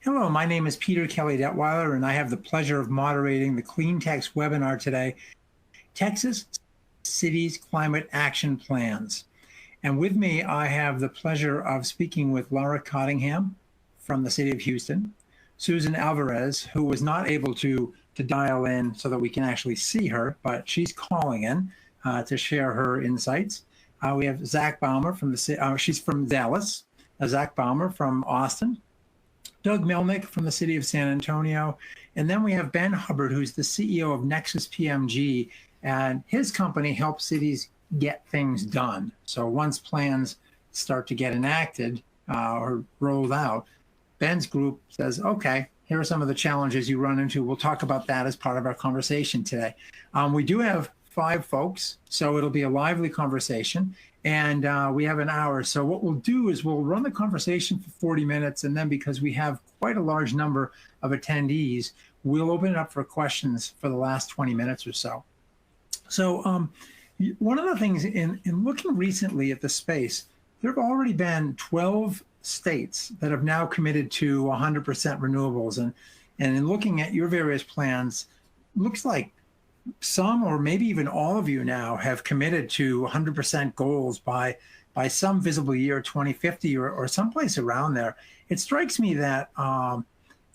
Hello, my name is Peter Kelly-Detwiler, and I have the pleasure of moderating the CleanTX webinar today, Texas Cities Climate Action Plans. And with me, I have the pleasure of speaking with Lara Cottingham from the city of Houston, Susan Alvarez, who was not able to dial in so that we can actually see her, but she's calling in to share her insights. We have Zach Baumer from she's from Dallas, Zach Baumer from Austin, Doug Melnick from the city of San Antonio, and then we have Ben Hubbard, who's the CEO of Nexus PMG, and his company helps cities get things done. So once plans start to get enacted or rolled out, Ben's group says, okay, here are some of the challenges you run into. We'll talk about that as part of our conversation today. We do have 5 folks, so it'll be a lively conversation. And we have an hour. So what we'll do is we'll run the conversation for 40 minutes. And then because we have quite a large number of attendees, we'll open it up for questions for the last 20 minutes or so. So one of the things in looking recently at the space, there have already been 12 states that have now committed to 100% renewables. And in looking at your various plans, looks like some or maybe even all of you now have committed to 100% goals by some visible year, 2050 or someplace around there. It strikes me that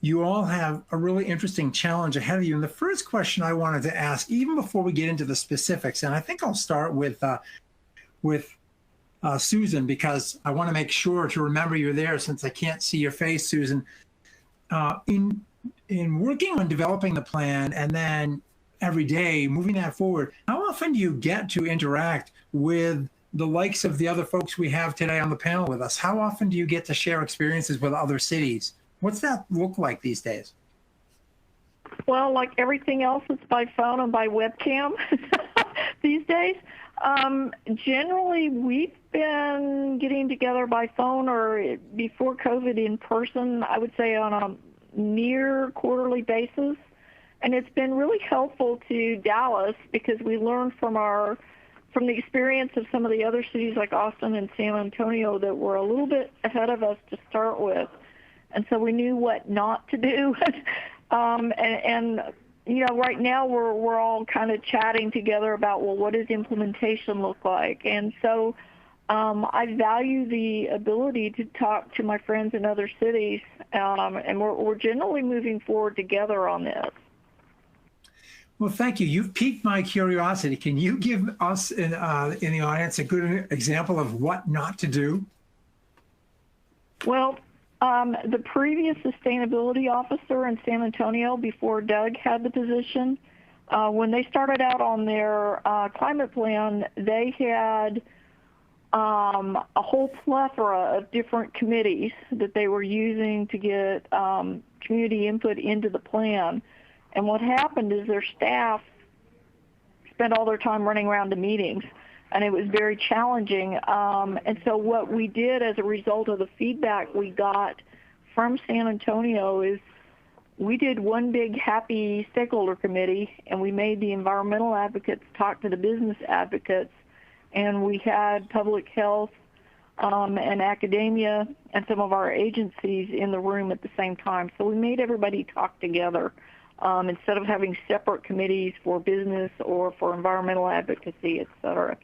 you all have a really interesting challenge ahead of you. And the first question I wanted to ask, even before we get into the specifics, and I think I'll start with Susan, because I want to make sure to remember you're there since I can't see your face, Susan. In working on developing the plan and then every day, moving that forward, how often do you get to interact with the likes of the other folks we have today on the panel with us? How often do you get to share experiences with other cities? What's that look like these days? Well, like everything else, it's by phone and by webcam these days. Generally, we've been getting together by phone or before COVID in person, I would say on a near quarterly basis. And it's been really helpful to Dallas because we learned from the experience of some of the other cities like Austin and San Antonio that were a little bit ahead of us to start with. And so we knew what not to do. and you know, right now we're all kind of chatting together about, well, what does implementation look like? And so I value the ability to talk to my friends in other cities, and we're generally moving forward together on this. Well, thank you. You've piqued my curiosity. Can you give us in the audience a good example of what not to do? Well, the previous sustainability officer in San Antonio, before Doug had the position, when they started out on their climate plan, they had a whole plethora of different committees that they were using to get community input into the plan. And what happened is their staff spent all their time running around to meetings, and it was very challenging. And so what we did as a result of the feedback we got from San Antonio is we did one big happy stakeholder committee, and we made the environmental advocates talk to the business advocates, and we had public health and academia and some of our agencies in the room at the same time. So we made everybody talk together. Instead of having separate committees for business or for environmental advocacy, et cetera.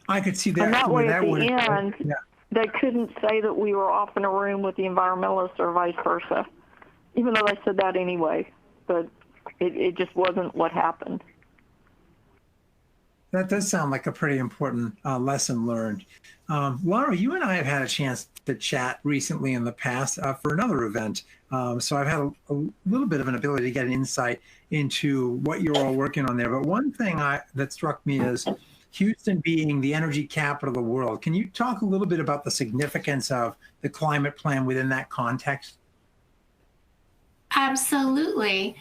I could see that. And that way, at the end, they couldn't say that we were off in a room with the environmentalists or vice versa, even though they said that anyway. But it just wasn't what happened. That does sound like a pretty important lesson learned. Lara, you and I have had a chance to chat recently in the past for another event. So I've had a little bit of an ability to get an insight into what you're all working on there. But one thing that struck me is Houston being the energy capital of the world. Can you talk a little bit about the significance of the climate plan within that context? Absolutely.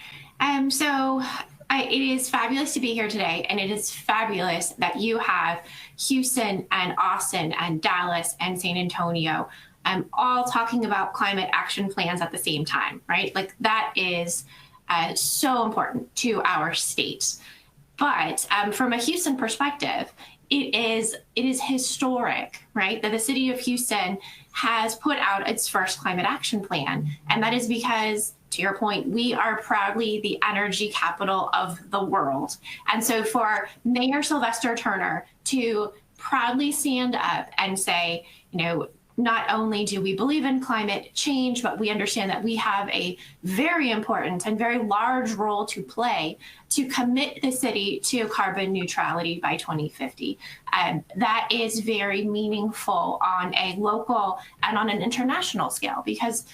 It is fabulous to be here today, and it is fabulous that you have Houston and Austin and Dallas and San Antonio all talking about climate action plans at the same time, right? Like that is so important to our state. But from a Houston perspective, it is historic, right, that the city of Houston has put out its first climate action plan. And that is because, to your point, we are proudly the energy capital of the world. And so for Mayor Sylvester Turner to proudly stand up and say, not only do we believe in climate change, but we understand that we have a very important and very large role to play to commit the city to carbon neutrality by 2050. That is very meaningful on a local and on an international scale, because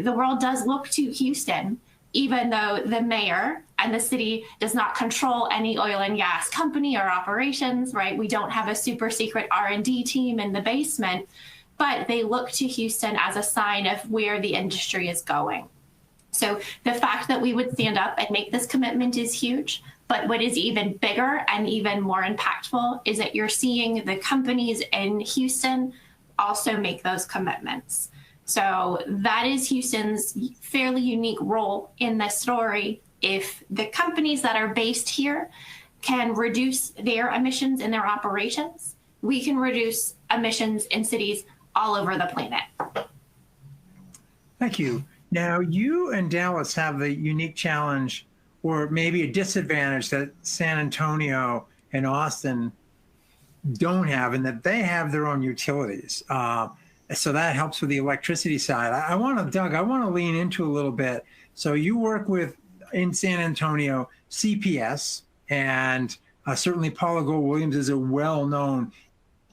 the world does look to Houston, even though the mayor and the city does not control any oil and gas company or operations, right? We don't have a super secret R&D team in the basement, but they look to Houston as a sign of where the industry is going. So the fact that we would stand up and make this commitment is huge. But what is even bigger and even more impactful is that you're seeing the companies in Houston also make those commitments. So that is Houston's fairly unique role in this story. If the companies that are based here can reduce their emissions in their operations, we can reduce emissions in cities all over the planet. Thank you. Now, you and Dallas have the unique challenge, or maybe a disadvantage, that San Antonio and Austin don't have, in that they have their own utilities. So that helps with the electricity side. Doug, I want to lean into a little bit. So you work with, in San Antonio, CPS, and certainly Paula Gold-Williams is a well-known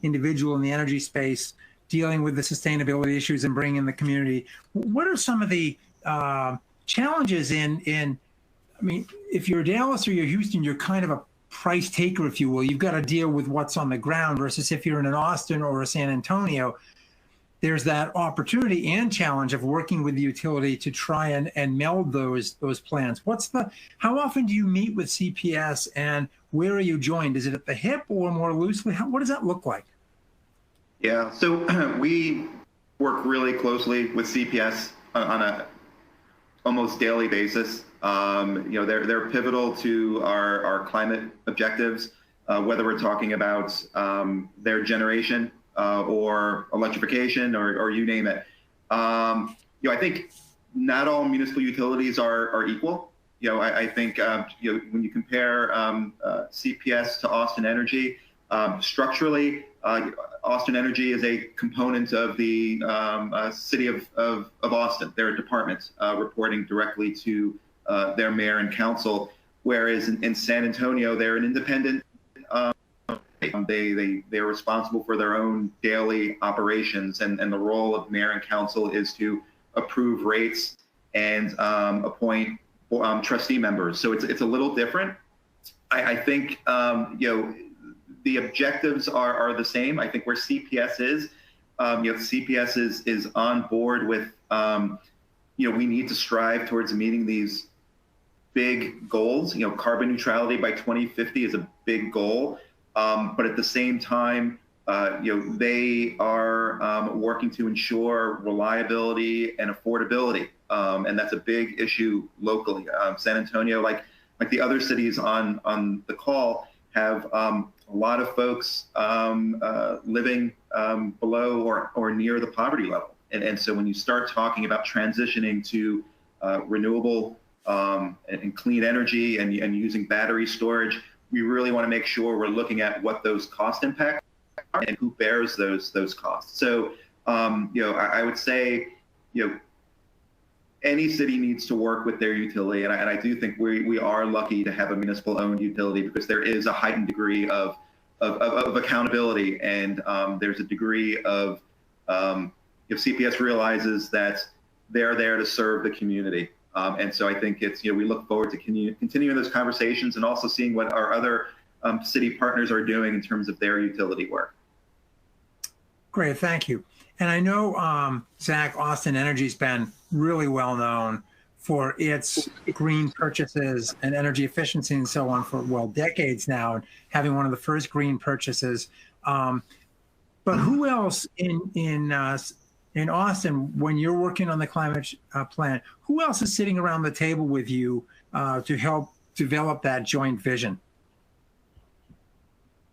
individual in the energy space, dealing with the sustainability issues and bringing in the community. What are some of the challenges in, if you're Dallas or you're Houston, you're kind of a price taker, if you will. You've got to deal with what's on the ground, versus if you're in an Austin or a San Antonio, there's that opportunity and challenge of working with the utility to try and meld those plans. How often do you meet with CPS, and where are you joined? Is it at the hip or more loosely? What does that look like? Yeah, so we work really closely with CPS on a almost daily basis. They're pivotal to our climate objectives, whether we're talking about their generation or electrification or you name it. I think not all municipal utilities are equal. I think when you compare CPS to Austin Energy, structurally, Austin Energy is a component of the city of Austin. They're a department reporting directly to their mayor and council, whereas in San Antonio, they're an independent. They're responsible for their own daily operations, and the role of mayor and council is to approve rates and appoint trustee members. So it's a little different. I think the objectives are the same. I think where CPS is, CPS is on board with, we need to strive towards meeting these big goals. Carbon neutrality by 2050 is a big goal, but at the same time, they are working to ensure reliability and affordability, and that's a big issue locally. San Antonio, like the other cities on the call, have a lot of folks living below or near the poverty level. And so when you start talking about transitioning to renewable and clean energy and using battery storage, we really want to make sure we're looking at what those cost impacts are and who bears those costs. So, I would say, any city needs to work with their utility, and I do think we are lucky to have a municipal-owned utility, because there is a heightened degree of accountability, and there's a degree of if CPS realizes that they're there to serve the community, and so I think it's we look forward to continuing those conversations and also seeing what our other city partners are doing in terms of their utility work. Great, thank you. And I know, Zach, Austin Energy's been really well known for its green purchases and energy efficiency and so on for, decades now, and having one of the first green purchases. But who else in Austin, when you're working on the climate plan, who else is sitting around the table with you to help develop that joint vision?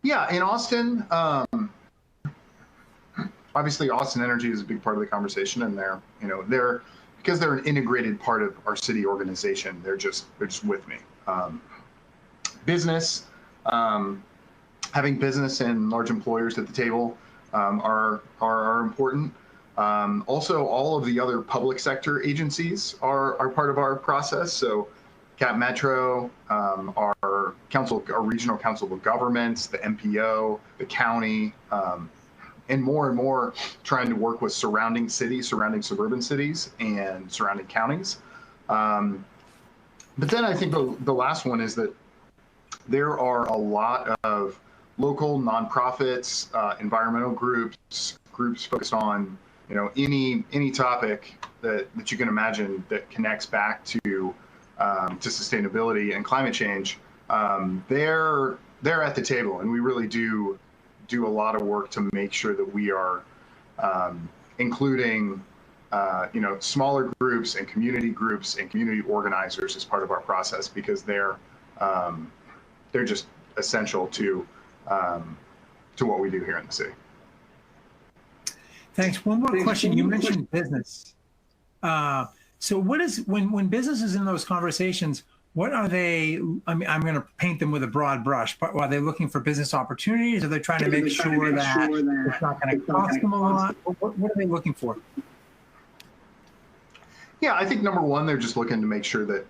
Yeah, in Austin, obviously Austin Energy is a big part of the conversation, and they're because they're an integrated part of our city organization. They're just with me. Business, having business and large employers at the table are important. Also, all of the other public sector agencies are part of our process. So, Cap Metro, our regional council of governments, the MPO, the county, and more trying to work with surrounding cities, surrounding suburban cities, and surrounding counties. But then I think the last one is that there are a lot of local nonprofits, environmental groups focused on any topic that you can imagine that connects back to sustainability and climate change. They're at the table, and we really do a lot of work to make sure that we are including smaller groups and community organizers as part of our process, because they're just essential to what we do here in the city. Thanks. One more question. You mentioned business. So what is, when business is in those conversations, what are they, I mean, I'm going to paint them with a broad brush, but are they looking for business opportunities? Are they trying to make sure that it's not going to cost them a lot? What are they looking for? Yeah, I think number one, they're just looking to make sure that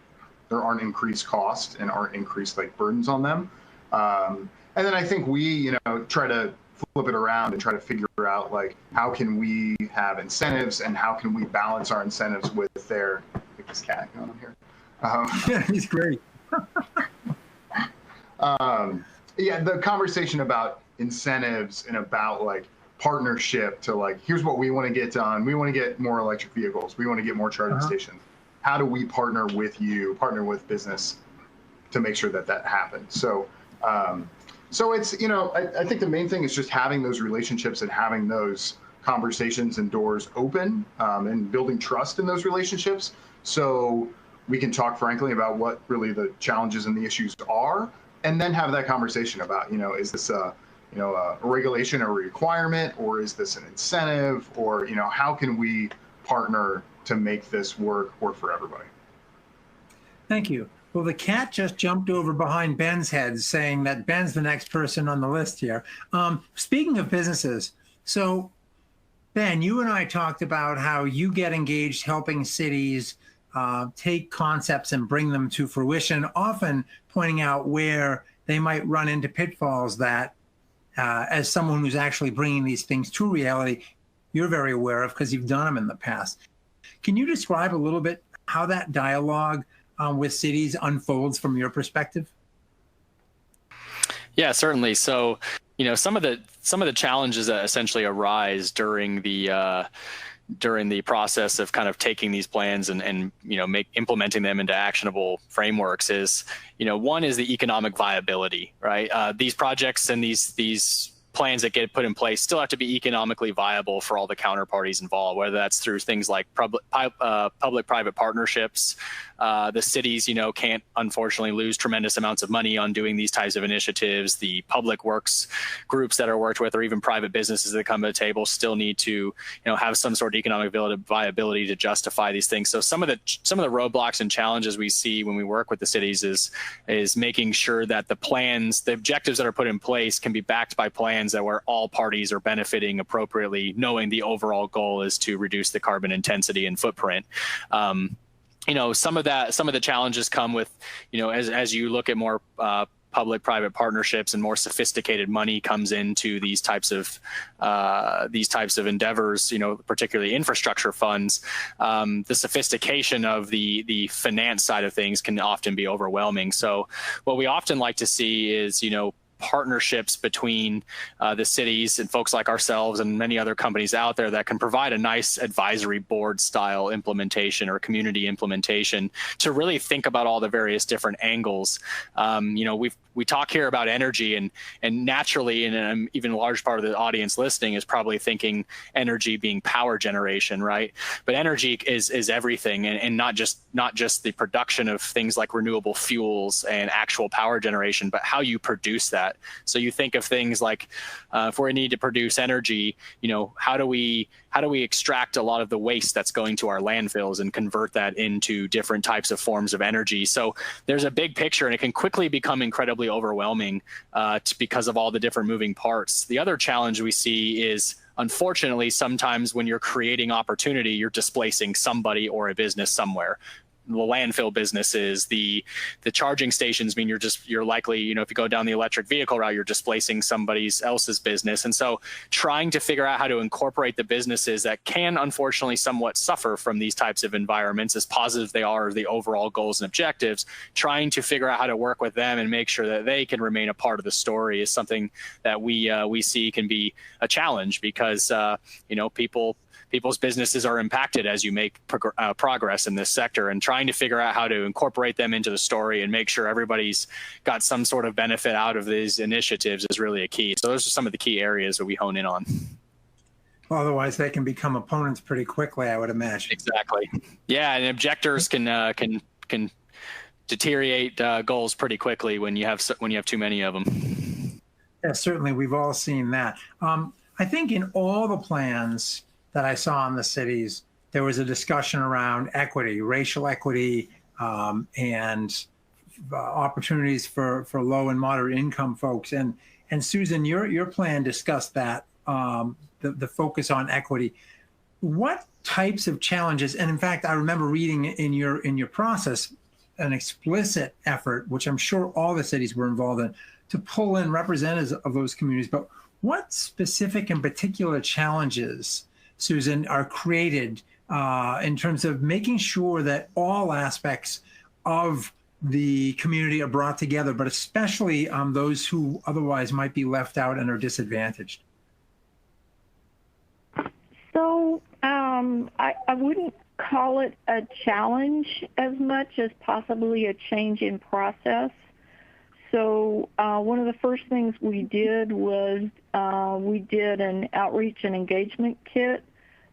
there aren't increased costs and aren't increased burdens on them. And then I think we, try to flip it around and try to figure out how can we have incentives and how can we balance our incentives with their, get this cat going on here. Yeah, he's great. Yeah, the conversation about incentives and about partnership to here's what we want to get done. We want to get more electric vehicles. We want to get more charging stations. How do we partner with with business to make sure that happens? So, so it's, I think the main thing is just having those relationships and having those conversations and doors open, and building trust in those relationships. So we can talk frankly about what really the challenges and the issues are, and then have that conversation about, is this a regulation or a requirement, or is this an incentive, or, how can we partner to make this work for everybody? Thank you. Well, the cat just jumped over behind Ben's head, saying that Ben's the next person on the list here. Speaking of businesses, so Ben, you and I talked about how you get engaged helping cities take concepts and bring them to fruition, often pointing out where they might run into pitfalls that, as someone who's actually bringing these things to reality, you're very aware of because you've done them in the past. Can you describe a little bit how that dialogue with cities unfolds from your perspective? Yeah, certainly. So, some of the challenges that essentially arise during the process of kind of taking these plans and implementing them into actionable frameworks is, one is the economic viability, right? These projects and these plans that get put in place still have to be economically viable for all the counterparties involved, whether that's through things like public-private partnerships. The cities, can't unfortunately lose tremendous amounts of money on doing these types of initiatives. The public works groups that are worked with, or even private businesses that come to the table, still need to, have some sort of economic viability to justify these things. So some of the roadblocks and challenges we see when we work with the cities is making sure that the plans, the objectives that are put in place, can be backed by plans that where all parties are benefiting appropriately, knowing the overall goal is to reduce the carbon intensity and footprint. Some of the challenges come with, as you look at more public-private partnerships and more sophisticated money comes into these types of endeavors, particularly infrastructure funds. The sophistication of the finance side of things can often be overwhelming. So what we often like to see is, partnerships between the cities and folks like ourselves and many other companies out there that can provide a nice advisory board style implementation or community implementation to really think about all the various different angles. we talk here about energy, and naturally, and even a large part of the audience listening is probably thinking energy being power generation, right? But energy is everything, and not just the production of things like renewable fuels and actual power generation, but how you produce that. So you think of things like if we need to produce energy, how do we extract a lot of the waste that's going to our landfills and convert that into different types of forms of energy? So there's a big picture, and it can quickly become incredibly overwhelming because of all the different moving parts. The other challenge we see is, unfortunately, sometimes when you're creating opportunity, you're displacing somebody or a business somewhere. The landfill businesses, the charging stations mean you're likely, if you go down the electric vehicle route, you're displacing somebody else's business. And so trying to figure out how to incorporate the businesses that can unfortunately somewhat suffer from these types of environments, as positive as they are the overall goals and objectives, trying to figure out how to work with them and make sure that they can remain a part of the story is something that we see can be a challenge, because people's businesses are impacted as you make progress in this sector, and trying to figure out how to incorporate them into the story and make sure everybody's got some sort of benefit out of these initiatives is really a key. So those are some of the key areas that we hone in on. Well, otherwise they can become opponents pretty quickly, I would imagine. Exactly. Yeah, and objectors can deteriorate goals pretty quickly when you have too many of them. Yeah, certainly. We've all seen that. I think in all the plans that I saw in the cities, there was a discussion around equity, racial equity, and opportunities for low and moderate income folks. And Susan, your plan discussed that, the focus on equity. What types of challenges, and in fact, I remember reading in your process an explicit effort, which I'm sure all the cities were involved in, to pull in representatives of those communities. But what specific and particular challenges, Susan, are created in terms of making sure that all aspects of the community are brought together, but especially those who otherwise might be left out and are disadvantaged? So I wouldn't call it a challenge as much as possibly a change in process. So one of the first things we did was we did an outreach and engagement kit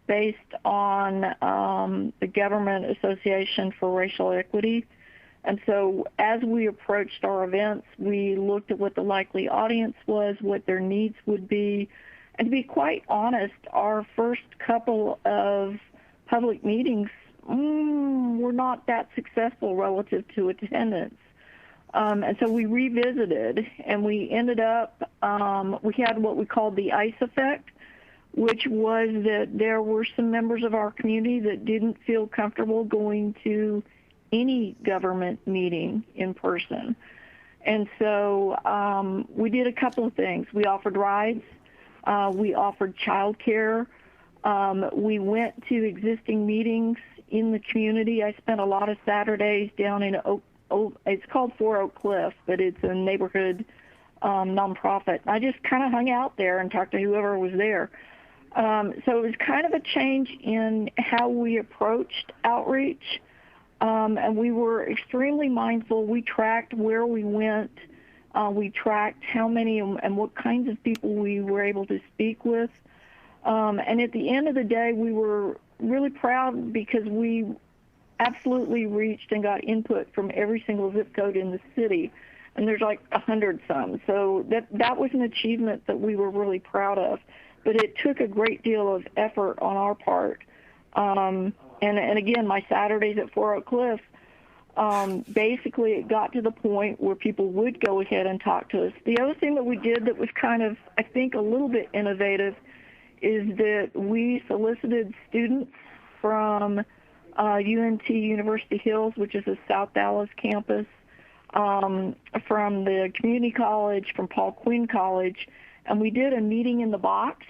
based on the Government Association for Racial Equity. And so as we approached our events, we looked at what the likely audience was, what their needs would be. And to be quite honest, our first couple of public meetings were not that successful relative to attendance. And so we revisited, and we ended up, we had what we called the ICE effect, which was that there were some members of our community that didn't feel comfortable going to any government meeting in person. And so we did a couple of things. We offered rides. We offered childcare. We went to existing meetings in the community. I spent a lot of Saturdays down in it's called 4 Oak Cliff, but it's a neighborhood nonprofit. I just kind of hung out there and talked to whoever was there. So it was kind of a change in how we approached outreach, and we were extremely mindful. We tracked where we went. We tracked how many and what kinds of people we were able to speak with. And at the end of the day, we were really proud because we absolutely reached and got input from every single zip code in the city. And there's like 100 some. So that was an achievement that we were really proud of. But it took a great deal of effort on our part. And again, my Saturdays at 4 Oak Cliff, basically it got to the point where people would go ahead and talk to us. The other thing that we did that was kind of, I think, a little bit innovative is that we solicited students from UNT University Hills, which is a South Dallas campus, from the community college, from Paul Quinn College, and we did a meeting in the box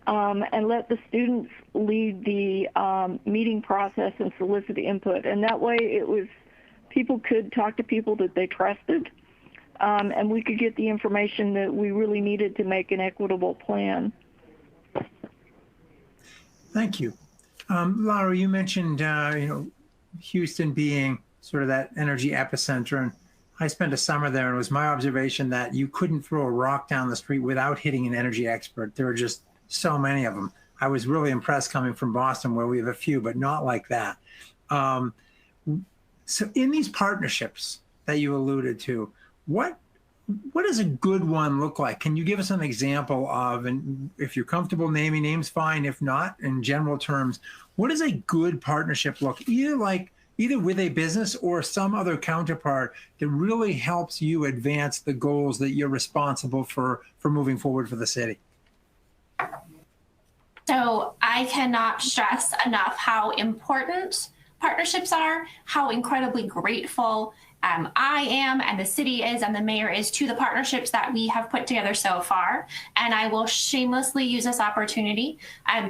and let the students lead the meeting process and solicit input. And that way it was, people could talk to people that they trusted, and we could get the information that we really needed to make an equitable plan. Thank you. Lara, you mentioned Houston being sort of that energy epicenter, I spent a summer there, and it was my observation that you couldn't throw a rock down the street without hitting an energy expert. There are just so many of them. I was really impressed coming from Boston, where we have a few, but not like that. So in these partnerships that you alluded to, what does a good one look like? Can you give us an example of, and if you're comfortable naming names, fine. If not, in general terms, what does a good partnership look? Either with a business or some other counterpart that really helps you advance the goals that you're responsible for moving forward for the city. So I cannot stress enough how important partnerships are, how incredibly grateful I am, and the city is, and the mayor is, to the partnerships that we have put together so far. And I will shamelessly use this opportunity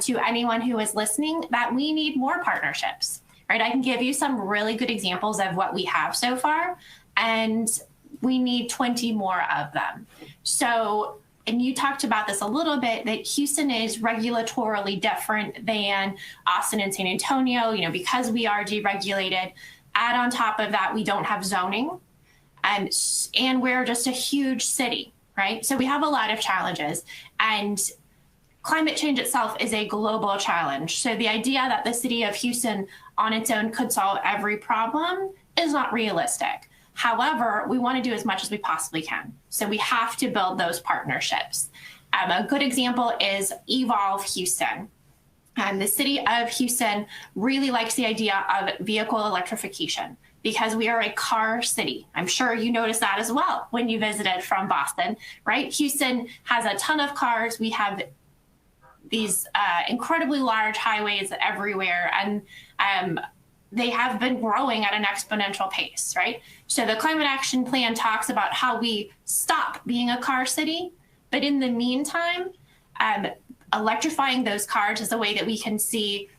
to anyone who is listening that we need more partnerships, right? I can give you some really good examples of what we have so far, and we need 20 more of them. So, and you talked about this a little bit, that Houston is regulatorily different than Austin and San Antonio, because we are deregulated. Add on top of that, we don't have zoning, and we're just a huge city, right? So we have a lot of challenges, and climate change itself is a global challenge. So the idea that the city of Houston on its own could solve every problem is not realistic. However, we want to do as much as we possibly can. So we have to build those partnerships. A good example is Evolve Houston. The city of Houston really likes the idea of vehicle electrification because we are a car city. I'm sure you noticed that as well when you visited from Boston, right? Houston has a ton of cars. We have these incredibly large highways everywhere, and they have been growing at an exponential pace, right? So the Climate Action Plan talks about how we stop being a car city, but in the meantime, electrifying those cars is a way that we can see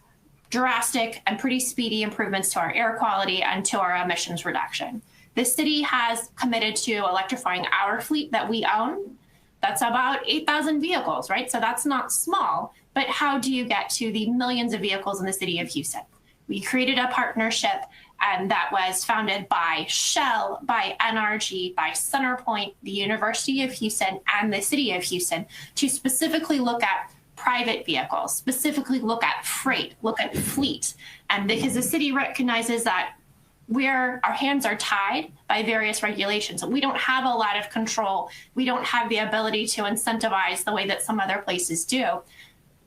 drastic and pretty speedy improvements to our air quality and to our emissions reduction. The city has committed to electrifying our fleet that we own. That's about 8,000 vehicles, right? So that's not small, but how do you get to the millions of vehicles in the city of Houston? We created a partnership that was founded by Shell, by NRG, by Centerpoint, the University of Houston, and the city of Houston to specifically look at private vehicles, specifically look at freight, look at fleet. And because the city recognizes that our hands are tied by various regulations. We don't have a lot of control. We don't have the ability to incentivize the way that some other places do.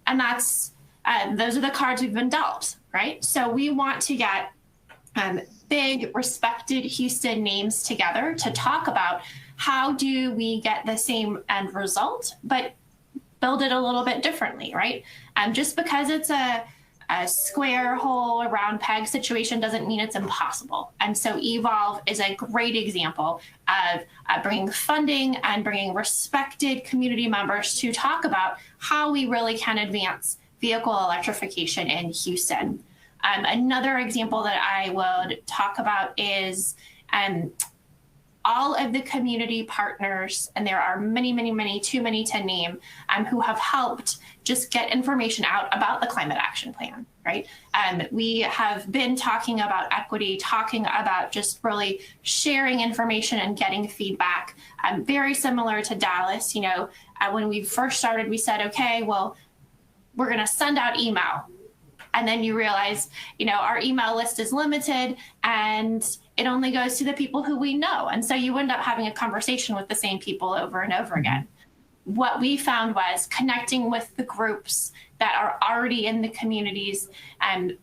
And those are the cards we've been dealt, right? So we want to get big, respected Houston names together to talk about how do we get the same end result, but build it a little bit differently, right? Just because it's a square hole, round peg situation doesn't mean it's impossible. And so Evolve is a great example of bringing funding and bringing respected community members to talk about how we really can advance vehicle electrification in Houston. Another example that I would talk about is all of the community partners, and there are many, many, many, too many to name, who have helped just get information out about the Climate Action Plan, right? We have been talking about equity, talking about just really sharing information and getting feedback. Very similar to Dallas, when we first started, we said, okay, well, we're going to send out email. And then you realize, our email list is limited and it only goes to the people who we know. And so you end up having a conversation with the same people over and over again. What we found was connecting with the groups that are already in the communities and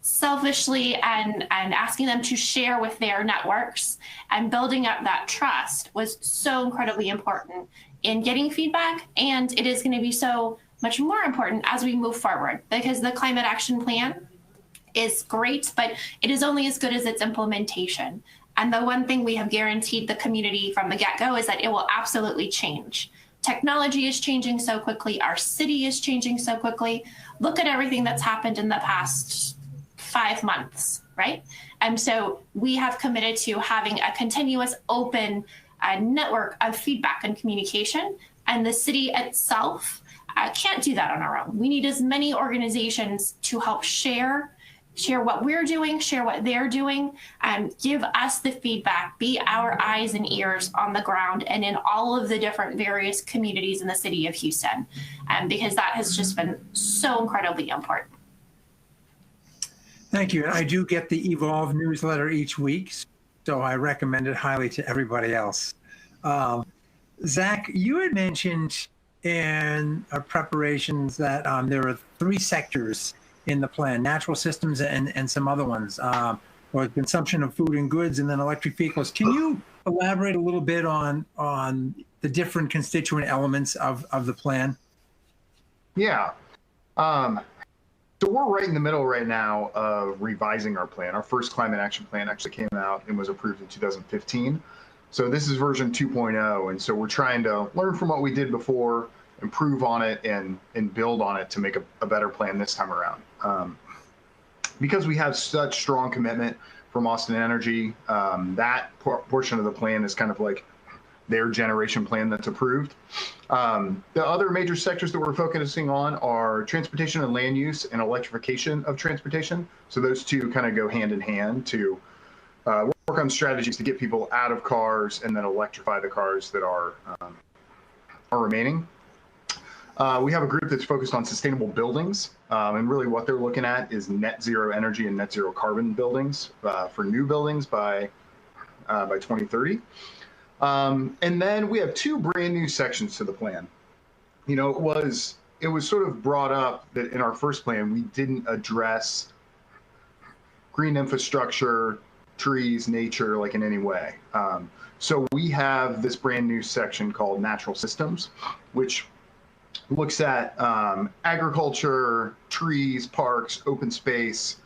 selfishly and asking them to share with their networks and building up that trust was so incredibly important in getting feedback. And it is going to be so much more important as we move forward, because the Climate Action Plan is great, but it is only as good as its implementation. And the one thing we have guaranteed the community from the get-go is that it will absolutely change. Technology is changing so quickly. Our city is changing so quickly. Look at everything that's happened in the past 5 months, right? And so we have committed to having a continuous open network of feedback and communication, and the city itself can't do that on our own. We need as many organizations to help share, share what we're doing, share what they're doing, give us the feedback, be our eyes and ears on the ground and in all of the different various communities in the city of Houston, because that has just been so incredibly important. Thank you. And I do get the Evolve newsletter each week, so I recommend it highly to everybody else. Zach, you had mentioned in our preparations that there are 3 sectors in the plan: natural systems and some other ones, or consumption of food and goods, and then electric vehicles. Can you elaborate a little bit on the different constituent elements of the plan? Yeah. So we're right in the middle right now of revising our plan. Our first climate action plan actually came out and was approved in 2015. So this is version 2.0. And so we're trying to learn from what we did before, improve on it, and build on it to make a better plan this time around. Because we have such strong commitment from Austin Energy, that portion of the plan is kind of like their generation plan that's approved. The other major sectors that we're focusing on are transportation and land use and electrification of transportation. So those two kind of go hand in hand to work on strategies to get people out of cars and then electrify the cars that are remaining. We have a group that's focused on sustainable buildings, and really what they're looking at is net zero energy and net zero carbon buildings for new buildings by 2030. And then we have 2 brand new sections to the plan. You know, it was sort of brought up that in our first plan, we didn't address green infrastructure, trees, nature, like in any way. So we have this brand new section called natural systems, which looks at agriculture, trees, parks, open space,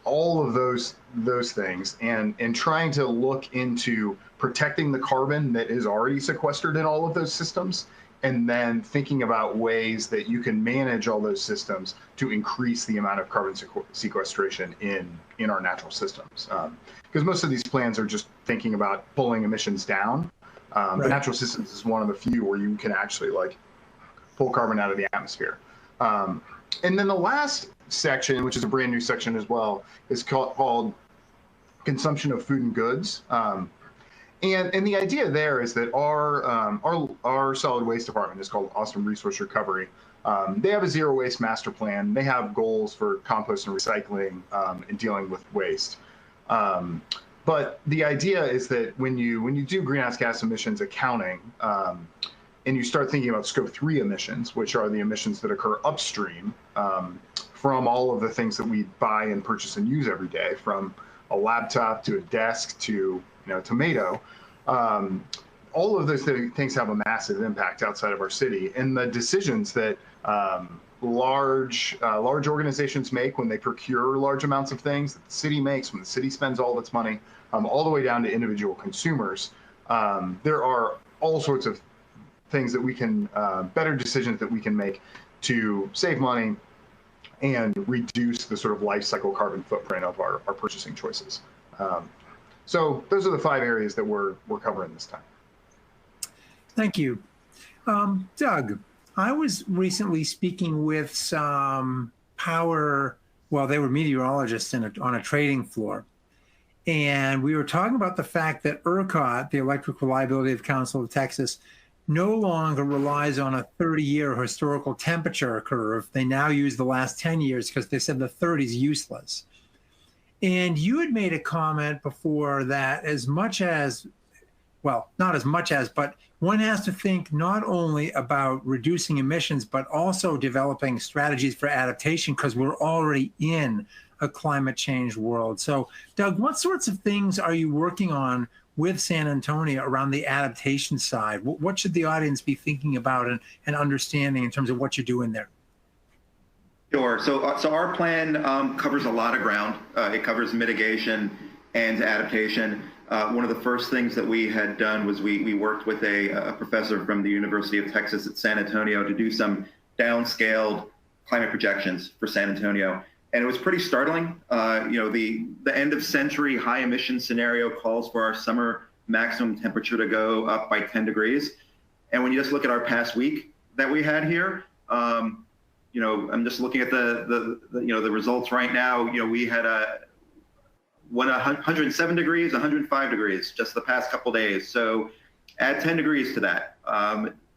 all of those things, and trying to look into protecting the carbon that is already sequestered in all of those systems, and then thinking about ways that you can manage all those systems to increase the amount of carbon sequestration in our natural systems. Because most of these plans are just thinking about pulling emissions down. Right. But natural systems is one of the few where you can actually like pull carbon out of the atmosphere. And then the last section, which is a brand new section as well, is called consumption of food and goods. And the idea there is that our solid waste department is called Austin Resource Recovery. They have a zero waste master plan. They have goals for compost and recycling and dealing with waste. But the idea is that when you do greenhouse gas emissions accounting, and you start thinking about scope 3 emissions, which are the emissions that occur upstream from all of the things that we buy and purchase and use every day, from a laptop to a desk to tomato, all of those things have a massive impact outside of our city. And the decisions that large organizations make when they procure large amounts of things, that the city makes when the city spends all of its money, all the way down to individual consumers, there are all sorts of things that we can, better decisions that we can make to save money and reduce the sort of life cycle carbon footprint of our purchasing choices. So those are the 5 areas that we're covering this time. Thank you. Doug, I was recently speaking with some they were meteorologists on a trading floor. And we were talking about the fact that ERCOT, the Electric Reliability Council of Texas, no longer relies on a 30-year historical temperature curve. They now use the last 10 years because they said the 30 is useless. And you had made a comment before that but one has to think not only about reducing emissions, but also developing strategies for adaptation, because we're already in a climate change world. So, Doug, what sorts of things are you working on with San Antonio around the adaptation side? What should the audience be thinking about and understanding in terms of what you're doing there? Sure. So our plan covers a lot of ground. It covers mitigation and adaptation. One of the first things that we had done was we worked with a professor from the University of Texas at San Antonio to do some downscaled climate projections for San Antonio. And it was pretty startling. The end of century high emission scenario calls for our summer maximum temperature to go up by 10 degrees. And when you just look at our past week that we had here, I'm just looking at the results right now. We had 107 degrees, 105 degrees just the past couple days. So add 10 degrees to that.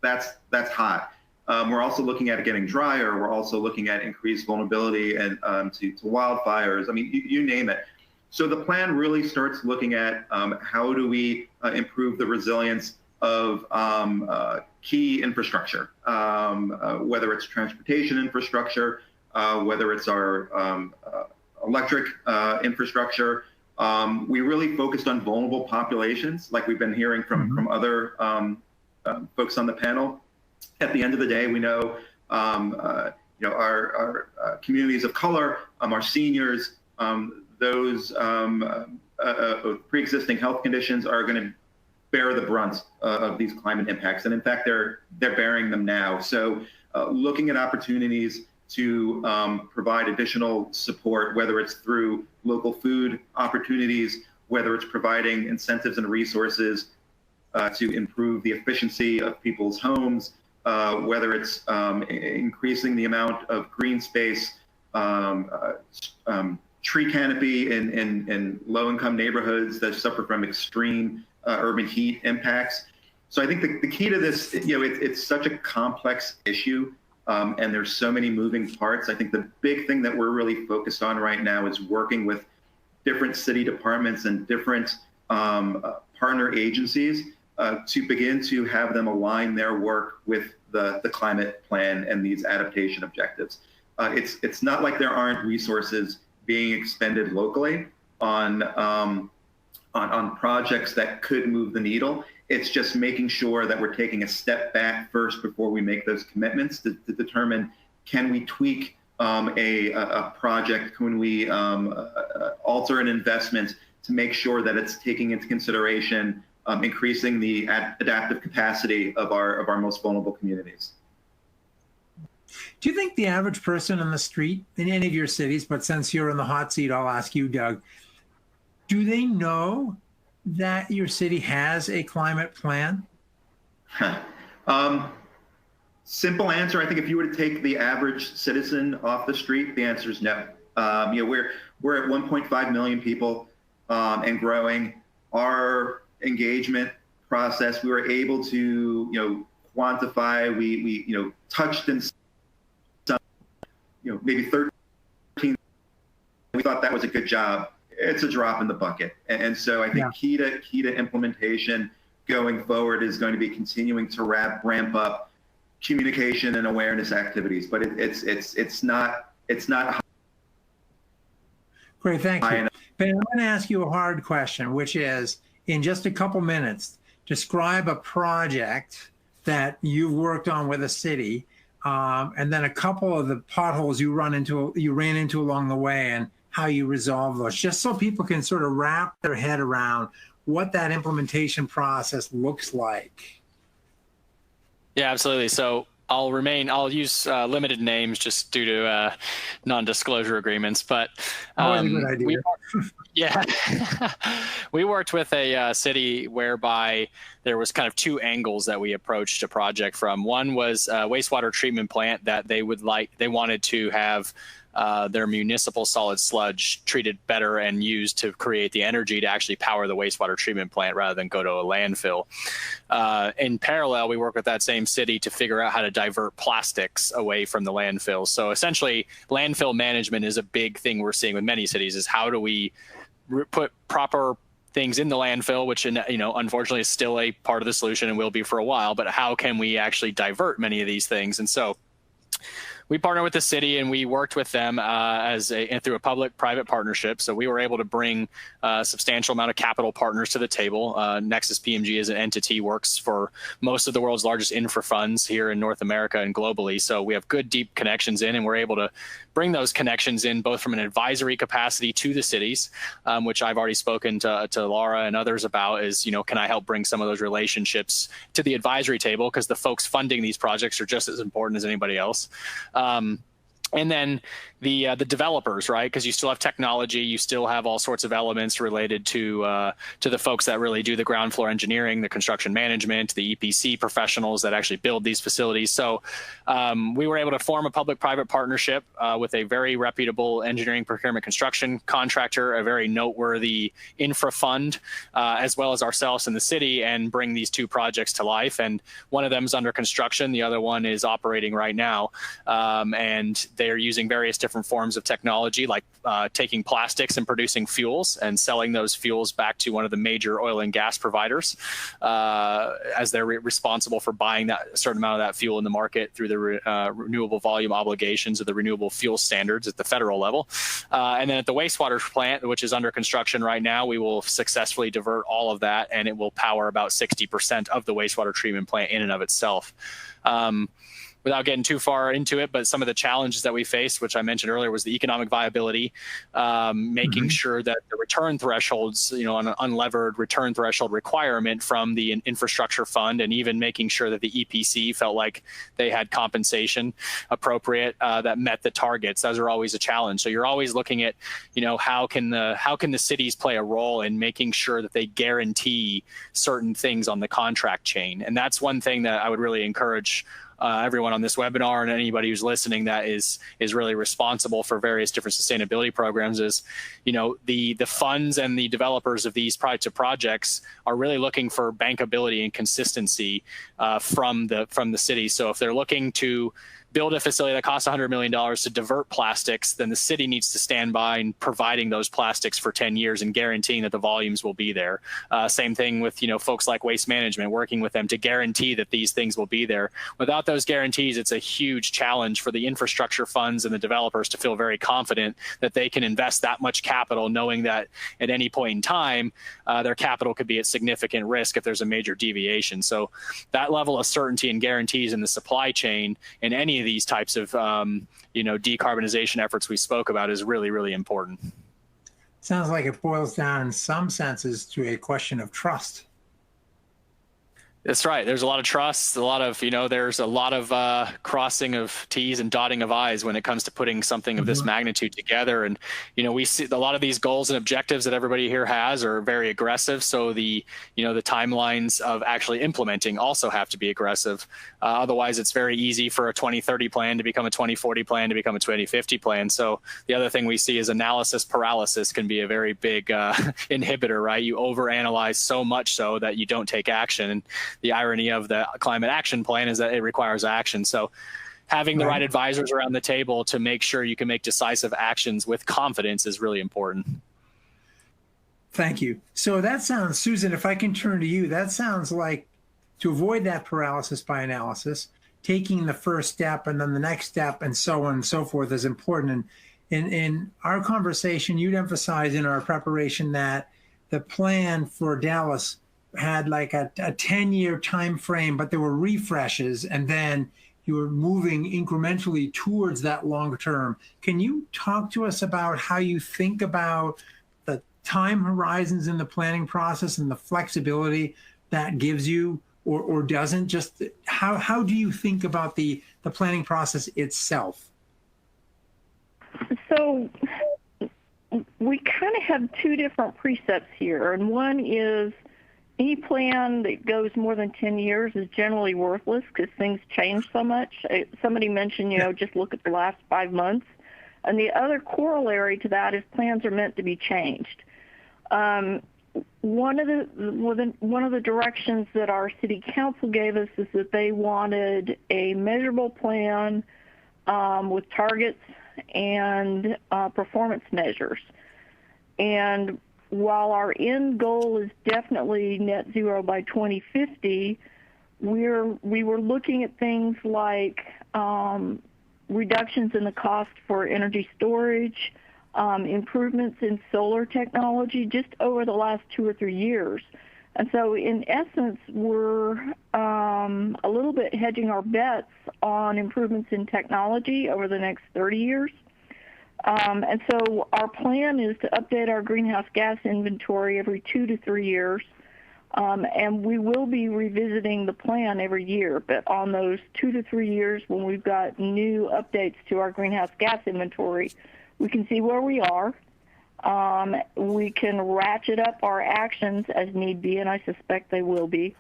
That's hot. We're also looking at it getting drier. We're also looking at increased vulnerability and to wildfires. I mean, you name it. So the plan really starts looking at how do we improve the resilience of key infrastructure, whether it's transportation infrastructure, whether it's our electric infrastructure. We really focused on vulnerable populations, like we've been hearing from other folks on the panel. At the end of the day, we know our communities of color, our seniors, those pre-existing health conditions are going to bear the brunt of these climate impacts, and in fact, they're bearing them now. So, looking at opportunities to provide additional support, whether it's through local food opportunities, whether it's providing incentives and resources to improve the efficiency of people's homes, whether it's increasing the amount of green space, tree canopy in low-income neighborhoods that suffer from extreme urban heat impacts. So I think the key to this, it's such a complex issue, and there's so many moving parts. I think the big thing that we're really focused on right now is working with different city departments and different partner agencies to begin to have them align their work with the climate plan and these adaptation objectives. It's not like there aren't resources being expended locally on projects that could move the needle. It's just making sure that we're taking a step back first before we make those commitments to determine, can we tweak a project, can we alter an investment to make sure that it's taking into consideration increasing the adaptive capacity of our most vulnerable communities. Do you think the average person on the street in any of your cities, but since you're in the hot seat, I'll ask you, Doug, do they know that your city has a climate plan? Simple answer. I think if you were to take the average citizen off the street, the answer is no. We're at 1.5 million people and growing. Our engagement process, we were able to quantify. We touched in some maybe 13. We thought that was a good job. It's a drop in the bucket, and so I think key to implementation going forward is going to be continuing to ramp up communication and awareness activities. But it's not great. Thank you. Ben, I'm going to ask you a hard question, which is, in just a couple minutes, describe a project that you've worked on with a city, and then a couple of the potholes you ran into along the way, and how you resolve those, just so people can sort of wrap their head around what that implementation process looks like. Yeah, absolutely. So I'll use limited names just due to non-disclosure agreements, but always a good idea. We worked with a city whereby there was kind of two angles that we approached a project from. One was a wastewater treatment plant that they wanted to have their municipal solid sludge treated better and used to create the energy to actually power the wastewater treatment plant rather than go to a landfill. In parallel, we work with that same city to figure out how to divert plastics away from the landfill. So essentially, landfill management is a big thing we're seeing with many cities, is how do we put proper things in the landfill, which unfortunately is still a part of the solution and will be for a while, but how can we actually divert many of these things? And so we partnered with the city and we worked with them through a public-private partnership. So we were able to bring a substantial amount of capital partners to the table. Nexus PMG as an entity works for most of the world's largest infra funds here in North America and globally. So we have good, deep connections in, and we're able to bring those connections in both from an advisory capacity to the cities, which I've already spoken to Lara and others about, is, can I help bring some of those relationships to the advisory table, because the folks funding these projects are just as important as anybody else. And then the developers, right? Because you still have technology, you still have all sorts of elements related to the folks that really do the ground floor engineering, the construction management, the EPC professionals that actually build these facilities. So we were able to form a public-private partnership with a very reputable engineering, procurement, construction contractor, a very noteworthy infra fund, as well as ourselves in the city, and bring these two projects to life. And one of them is under construction, the other one is operating right now, and they're using various different forms of technology, like taking plastics and producing fuels and selling those fuels back to one of the major oil and gas providers, as they're responsible for buying that a certain amount of that fuel in the market through the renewable volume obligations of the renewable fuel standards at the federal level. And then at the wastewater plant, which is under construction right now, we will successfully divert all of that, and it will power about 60% of the wastewater treatment plant in and of itself. Without getting too far into it, but some of the challenges that we faced, which I mentioned earlier, was the economic viability, making sure that the return thresholds, you know, an unlevered return threshold requirement from the infrastructure fund, and even making sure that the EPC felt like they had compensation appropriate that met the targets. Those are always a challenge. So you're always looking at, you know, how can the cities play a role in making sure that they guarantee certain things on the contract chain. And that's one thing that I would really encourage everyone on this webinar and anybody who's listening that is really responsible for various different sustainability programs is, you know, the funds and the developers of these types of projects are really looking for bankability and consistency from the city. So if they're looking to build a facility that costs $100 million to divert plastics, then the city needs to stand by and providing those plastics for 10 years and guaranteeing that the volumes will be there. Same thing with, you know, folks like Waste Management, working with them to guarantee that these things will be there. Without those guarantees, it's a huge challenge for the infrastructure funds and the developers to feel very confident that they can invest that much capital, knowing that at any point in time, their capital could be at significant risk if there's a major deviation. So that level of certainty and guarantees in the supply chain in any of these types of you know, decarbonization efforts we spoke about is really, really important. Sounds like it boils down in some senses to a question of trust. That's right. There's a lot of trust, a lot of, you know, there's a lot of crossing of T's and dotting of I's when it comes to putting something of this magnitude together. And, you know, we see a lot of these goals and objectives that everybody here has are very aggressive. So the, you know, the timelines of actually implementing also have to be aggressive. Otherwise, it's very easy for a 2030 plan to become a 2040 plan to become a 2050 plan. So the other thing we see is analysis paralysis can be a very big inhibitor, right? You overanalyze so much so that you don't take action. And the irony of the climate action plan is that it requires action. So having the right advisors around the table to make sure you can make decisive actions with confidence is really important. Thank you. So that sounds, Susan, if I can turn to you, that sounds like to avoid that paralysis by analysis, taking the first step and then the next step and so on and so forth is important. And in our conversation, you'd emphasize in our preparation that the plan for Dallas had like a 10-year time frame, but there were refreshes, and then you were moving incrementally towards that long term. Can you talk to us about how you think about the time horizons in the planning process and the flexibility that gives you or doesn't? Just how do you think about the planning process itself? So we kind of have two different precepts here, and one is any plan that goes more than 10 years is generally worthless because things change so much. Somebody mentioned, you know, just look at the last 5 months. And the other corollary to that is plans are meant to be changed. One of the directions that our city council gave us is that they wanted a measurable plan with targets and performance measures. And while our end goal is definitely net zero by 2050, we were looking at things like reductions in the cost for energy storage, improvements in solar technology just over the last 2 or 3 years. And so in essence, we're a little bit hedging our bets on improvements in technology over the next 30 years. And so our plan is to update our greenhouse gas inventory every 2 to 3 years. And we will be revisiting the plan every year, but on those 2 to 3 years when we've got new updates to our greenhouse gas inventory, we can see where we are. We can ratchet up our actions as need be, and I suspect they will be.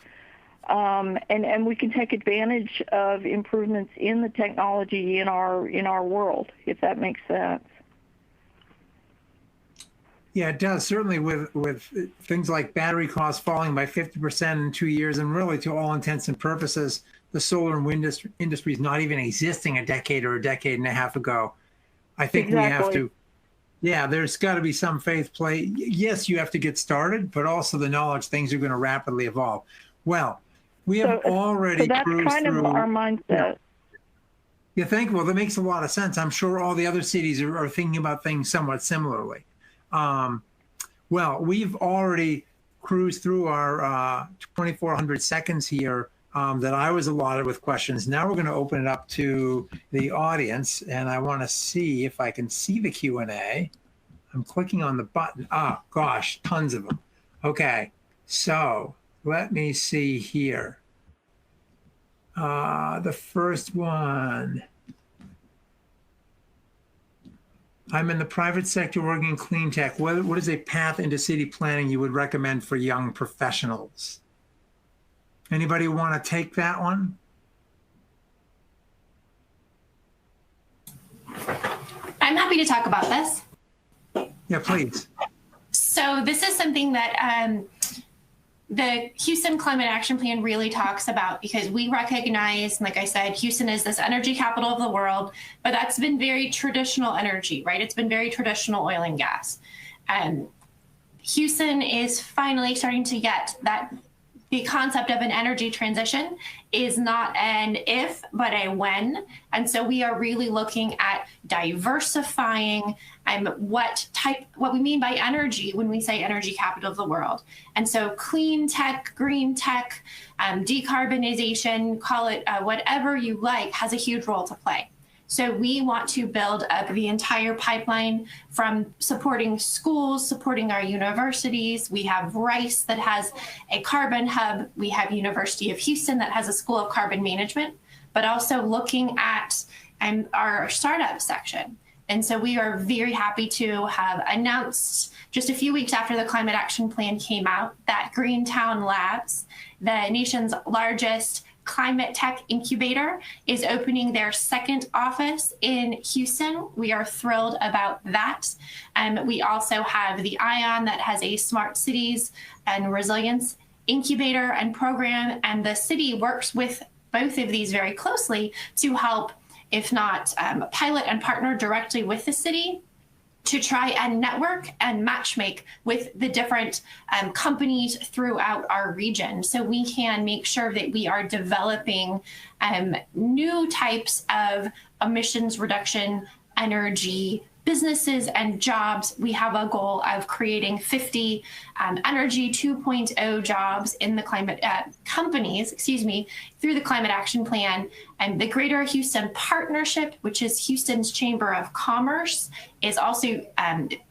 And we can take advantage of improvements in the technology in our world, if that makes sense. Yeah, it does. Certainly with things like battery costs falling by 50% in 2 years, and really to all intents and purposes, the solar and wind industry is not even existing a decade or a decade and a half ago. I think we have to, yeah, there's got to be some faith play. Yes, you have to get started, but also the knowledge things are going to rapidly evolve. Well, we have already so that's cruised kind through, of our mindset. You think? Well, that makes a lot of sense. I'm sure all the other cities are thinking about things somewhat similarly. Well, we've already cruised through our 2,400 seconds here that I was allotted with questions. Now we're going to open it up to the audience, and I want to see if I can see the Q&A. I'm clicking on the button. Ah, gosh, tons of them. Okay, so let me see here. The first one. I'm in the private sector working in clean tech. What is a path into city planning you would recommend for young professionals? Anybody want to take that one? I'm happy to talk about this. Yeah, please. So this is something that the Houston Climate Action Plan really talks about, because we recognize, like I said, Houston is this energy capital of the world, but that's been very traditional energy, right? It's been very traditional oil and gas. Houston is finally starting to get that the concept of an energy transition is not an if, but a when. And so we are really looking at diversifying what we mean by energy when we say energy capital of the world. And so clean tech, green tech, decarbonization, call it whatever you like, has a huge role to play. So we want to build up the entire pipeline from supporting schools, supporting our universities. We have Rice that has a carbon hub. We have University of Houston that has a School of Carbon Management, but also looking at our startup section. And so we are very happy to have announced just a few weeks after the Climate Action Plan came out that Greentown Labs, the nation's largest climate tech incubator, is opening their second office in Houston. We are thrilled about that. We also have the ION that has a smart cities and resilience incubator and program, and the city works with both of these very closely to help, if not pilot and partner directly with the city, to try and network and matchmake with the different companies throughout our region, so we can make sure that we are developing new types of emissions reduction energy businesses and jobs. We have a goal of creating 50 Energy 2.0 jobs in the climate companies, through the Climate Action Plan. And the Greater Houston Partnership, which is Houston's Chamber of Commerce, is also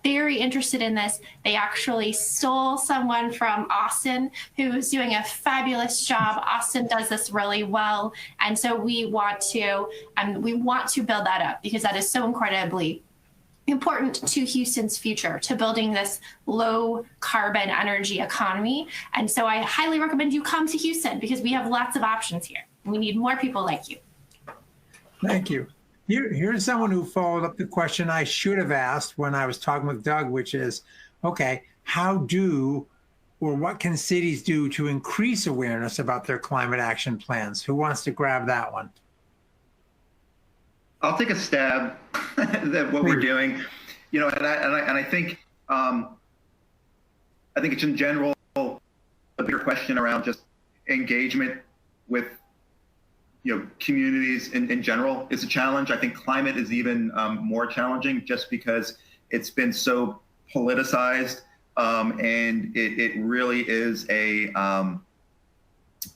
very interested in this. They actually stole someone from Austin who was doing a fabulous job. Austin does this really well. And so we want to build that up, because that is so incredibly important to Houston's future, to building this low carbon energy economy. And so I highly recommend you come to Houston, because we have lots of options here. We need more people like you. Thank you. Here's someone who followed up the question I should have asked when I was talking with Doug, which is, okay, what can cities do to increase awareness about their climate action plans? Who wants to grab that one? I'll take a stab at what we're doing, and I think it's in general a bigger question around just engagement with communities in general is a challenge. I think climate is even more challenging, just because it's been so politicized, and it really is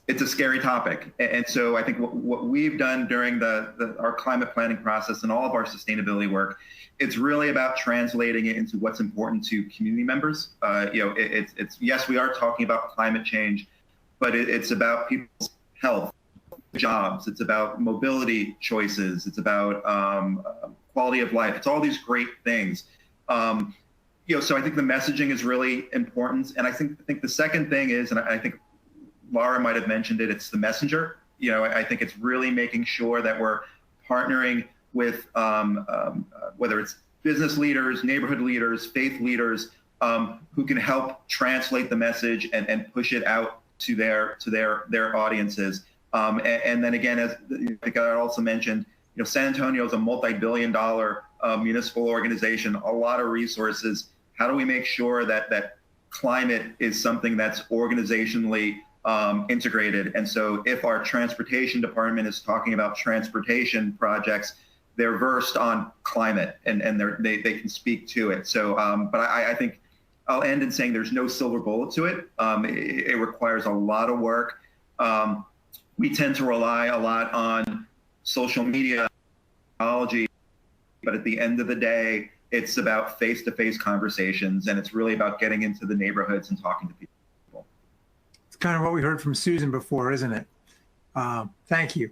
it's a scary topic. And so I think what we've done during our climate planning process and all of our sustainability work, it's really about translating it into what's important to community members. It's yes, we are talking about climate change, but it's about people's health, jobs. It's about mobility choices. It's about quality of life. It's all these great things. So I think the messaging is really important. And I think the second thing is, and I think Lara might have mentioned it, it's the messenger. I think it's really making sure that we're partnering with whether it's business leaders, neighborhood leaders, faith leaders, who can help translate the message and push it out to their audiences. And then again, as I think I also mentioned, San Antonio is a multi-billion-dollar municipal organization, a lot of resources. How do we make sure that climate is something that's organizationally integrated? And so if our transportation department is talking about transportation projects, they're versed on climate and they can speak to it. So, but I think I'll end in saying there's no silver bullet to it. It requires a lot of work. We tend to rely a lot on social media technology, but at the end of the day, it's about face-to-face conversations, and it's really about getting into the neighborhoods and talking to people. It's kind of what we heard from Susan before, isn't it? Thank you.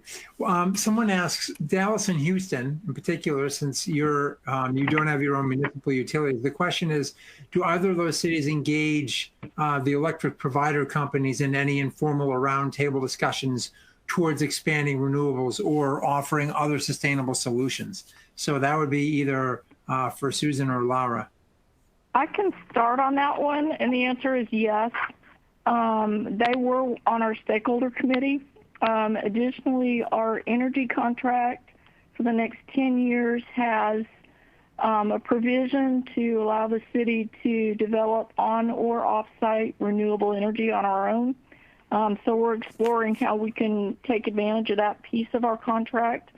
Someone asks, Dallas and Houston in particular, since you don't have your own municipal utilities, the question is, do either of those cities engage the electric provider companies in any informal or roundtable discussions towards expanding renewables or offering other sustainable solutions? So that would be either for Susan or Lara. I can start on that one, and the answer is yes. They were on our stakeholder committee. Additionally, our energy contract for the next 10 years has a provision to allow the city to develop on or off-site renewable energy on our own. So we're exploring how we can take advantage of that piece of our contract.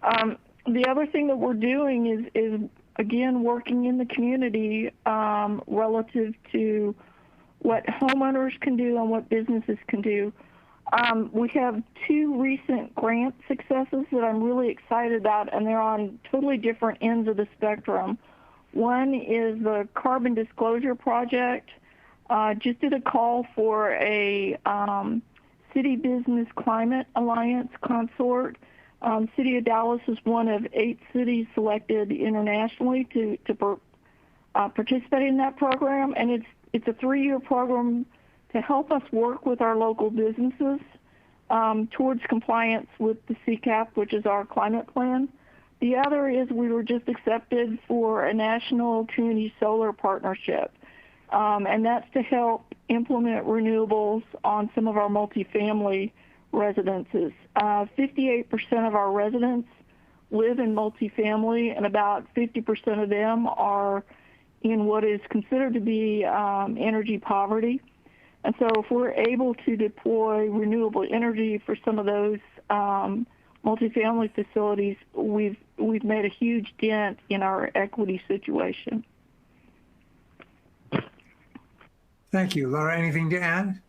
The other thing that we're doing is again, working in the community relative to what homeowners can do and what businesses can do. We have two recent grant successes that I'm really excited about, and they're on totally different ends of the spectrum. One is the Carbon Disclosure Project. Just did a call for a City Business Climate Alliance consort. City of Dallas is one of 8 cities selected internationally to participate in that program, and it's a 3-year program to help us work with our local businesses towards compliance with the CCAP, which is our climate plan. The other is we were just accepted for a national community solar partnership, and that's to help implement renewables on some of our multifamily residences. 58% of our residents live in multifamily, and about 50% of them are in what is considered to be energy poverty. And so if we're able to deploy renewable energy for some of those multifamily facilities, we've made a huge dent in our equity situation. Thank you. Lara, anything to add?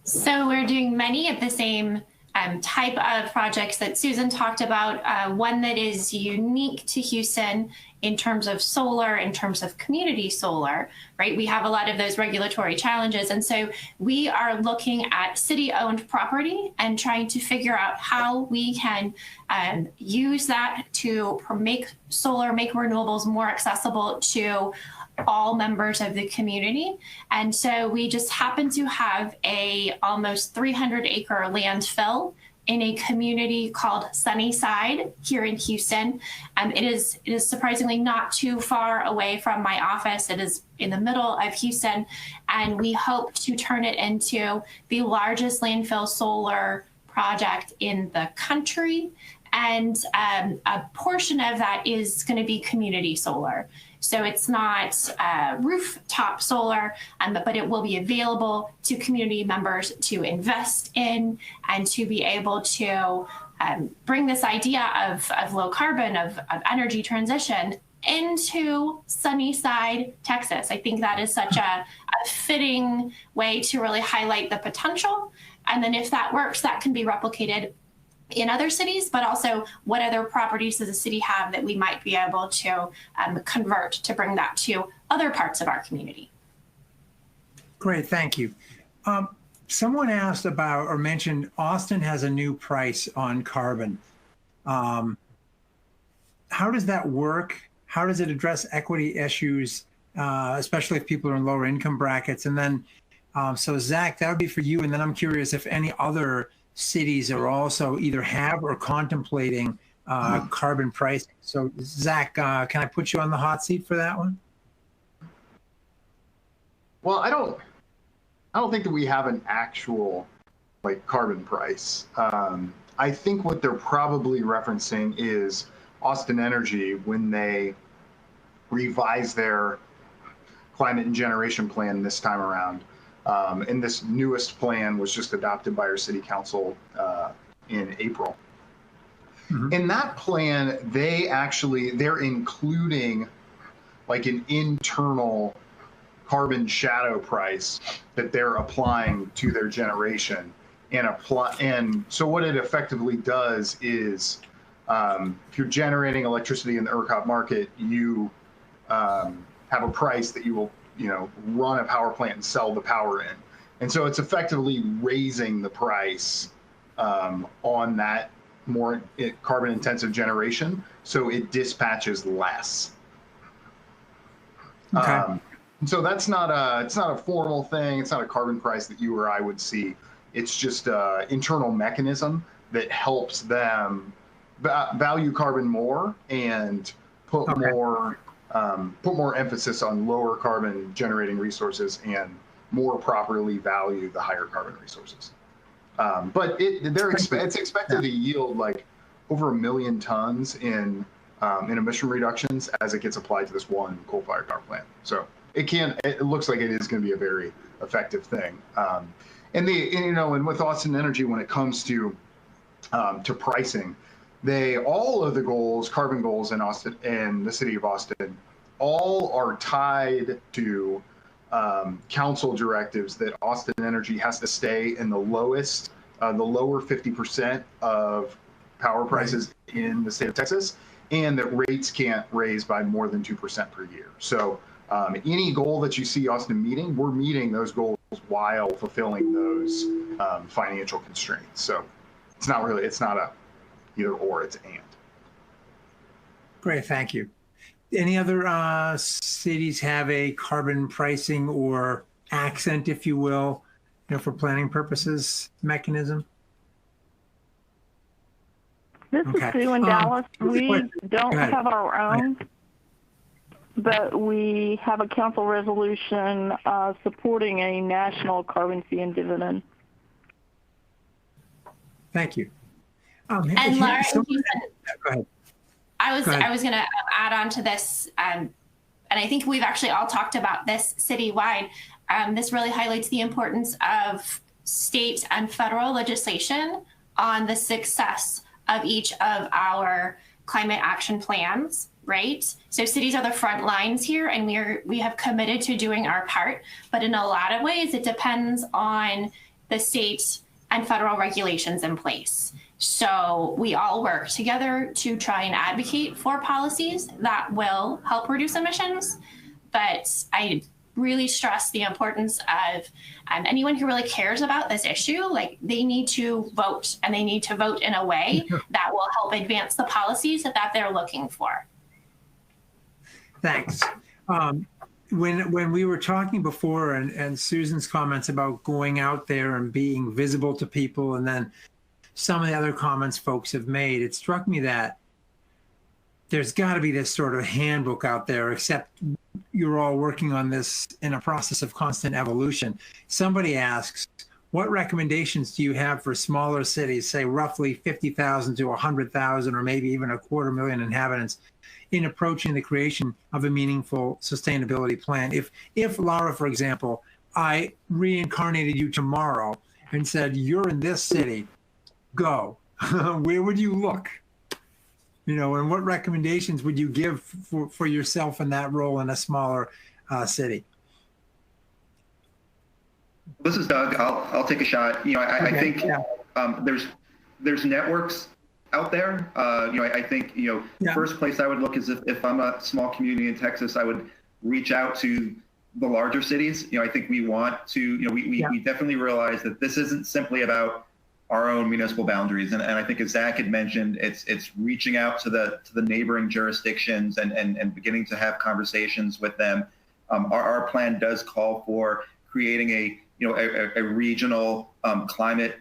So we're doing many of the same type of projects that Susan talked about. One that is unique to Houston in terms of solar, in terms of community solar, right? We have a lot of those regulatory challenges. And so we are looking at city-owned property and trying to figure out how we can use that to make solar, make renewables more accessible to all members of the community. And so we just happen to have a almost 300-acre landfill in a community called Sunnyside here in Houston. It is surprisingly not too far away from my office. It is in the middle of Houston, and we hope to turn it into the largest landfill solar project in the country. And a portion of that is going to be community solar. So it's not rooftop solar, but it will be available to community members to invest in and to be able to bring this idea of low carbon, of energy transition into Sunnyside, Texas. I think that is such a fitting way to really highlight the potential. And then if that works, that can be replicated in other cities, but also what other properties does the city have that we might be able to convert to bring that to other parts of our community. Great, thank you. Someone asked about or mentioned Austin has a new price on carbon. How does that work? How does it address equity issues, especially if people are in lower income brackets? And then, so Zach, that would be for you. And then I'm curious if any other cities are also either have or contemplating carbon pricing. So Zach, can I put you on the hot seat for that one? Well, I don't think that we have an actual like carbon price. I think what they're probably referencing is Austin Energy when they revised their climate and generation plan this time around. And this newest plan was just adopted by our city council in April. Mm-hmm. In that plan, they're including like an internal carbon shadow price that they're applying to their generation. And so what it effectively does is if you're generating electricity in the ERCOT market, you have a price that you will run a power plant and sell the power in. And so it's effectively raising the price on that more carbon intensive generation. So it dispatches less. Okay. So it's not a formal thing. It's not a carbon price that you or I would see. It's just an internal mechanism that helps them value carbon more and put more emphasis on lower carbon generating resources and more properly value the higher carbon resources. But it's expected to yield like over 1 million tons in emission reductions as it gets applied to this one coal-fired power plant. So it looks like it is going to be a very effective thing. And with Austin Energy, when it comes to pricing, all of the goals, carbon goals in Austin and the city of Austin, all are tied to council directives that Austin Energy has to stay in the lower 50% of power prices in the state of Texas, and that rates can't raise by more than 2% per year. So any goal that you see Austin meeting, we're meeting those goals while fulfilling those financial constraints. So it's not a either or, it's and. Great, thank you. Any other cities have a carbon pricing or accent, if you will, for planning purposes mechanism? This is Sue in Dallas. We don't have our own, but we have a council resolution supporting a national carbon fee and dividend. Thank you. And Lara, go ahead. I was going to add on to this, and I think we've actually all talked about this citywide. This really highlights the importance of state and federal legislation on the success of each of our climate action plans, right? So cities are the front lines here, and we have committed to doing our part. But in a lot of ways, it depends on the state and federal regulations in place. So we all work together to try and advocate for policies that will help reduce emissions. But I really stress the importance of anyone who really cares about this issue, like they need to vote, and they need to vote in a way that will help advance the policies that they're looking for. Thanks. When we were talking before and Susan's comments about going out there and being visible to people, and then some of the other comments folks have made, it struck me that there's got to be this sort of handbook out there, except you're all working on this in a process of constant evolution. Somebody asks, what recommendations do you have for smaller cities, say roughly 50,000 to 100,000 or maybe even 250,000 inhabitants, in approaching the creation of a meaningful sustainability plan? If Lara, for example, I reincarnated you tomorrow and said, you're in this city, go, where would you look? and what recommendations would you give for yourself in that role in a smaller city? This is Doug. I'll take a shot. I think there's networks out there. I think first place I would look is if I'm a small community in Texas, I would reach out to the larger cities. I think we want to. We definitely realize that this isn't simply about our own municipal boundaries, and I think as Zach had mentioned, it's reaching out to the neighboring jurisdictions and beginning to have conversations with them. Our plan does call for creating a regional climate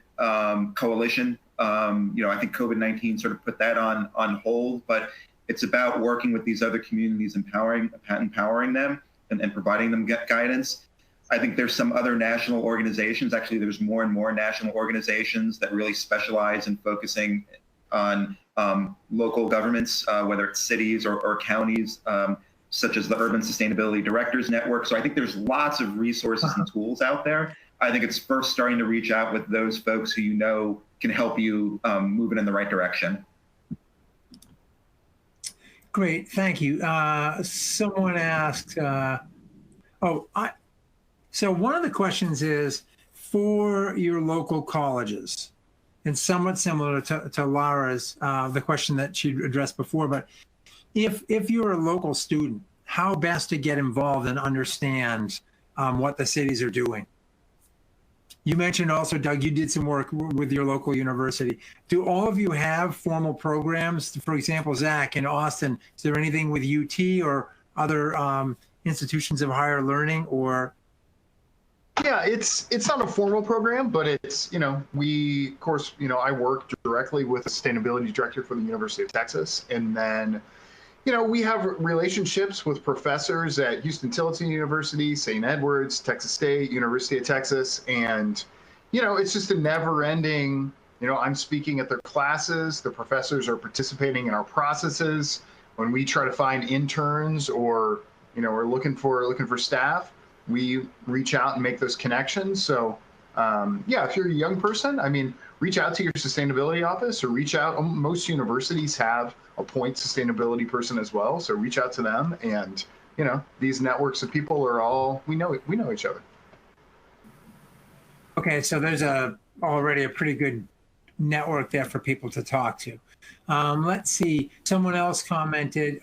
coalition. I think COVID-19 sort of put that on hold, but it's about working with these other communities, empowering them and providing them guidance. I think there's some other national organizations. Actually, there's more and more national organizations that really specialize in focusing on local governments, whether it's cities or counties, such as the Urban Sustainability Directors Network. So I think there's lots of resources and tools out there. I think it's first starting to reach out with those folks who can help you move it in the right direction. Great, thank you. Someone asked, so one of the questions is for your local colleges, and somewhat similar to Lara's, the question that she addressed before, but if you're a local student, how best to get involved and understand what the cities are doing? You mentioned also, Doug, you did some work with your local university. Do all of you have formal programs? For example, Zach, in Austin, is there anything with UT or other institutions of higher learning, or? Yeah, it's not a formal program, but it's, we, of course, I work directly with the sustainability director for the University of Texas. And then, we have relationships with professors at Houston-Tillotson University, St. Edwards, Texas State, University of Texas. And, it's just a never ending, I'm speaking at their classes. The professors are participating in our processes. When we try to find interns or, we're looking for staff, we reach out and make those connections. So if you're a young person, reach out to your sustainability office or reach out. Most universities have a point sustainability person as well. So reach out to them, and, these networks of people are all, we know each other. Okay, so there's already a pretty good network there for people to talk to. Let's see, someone else commented,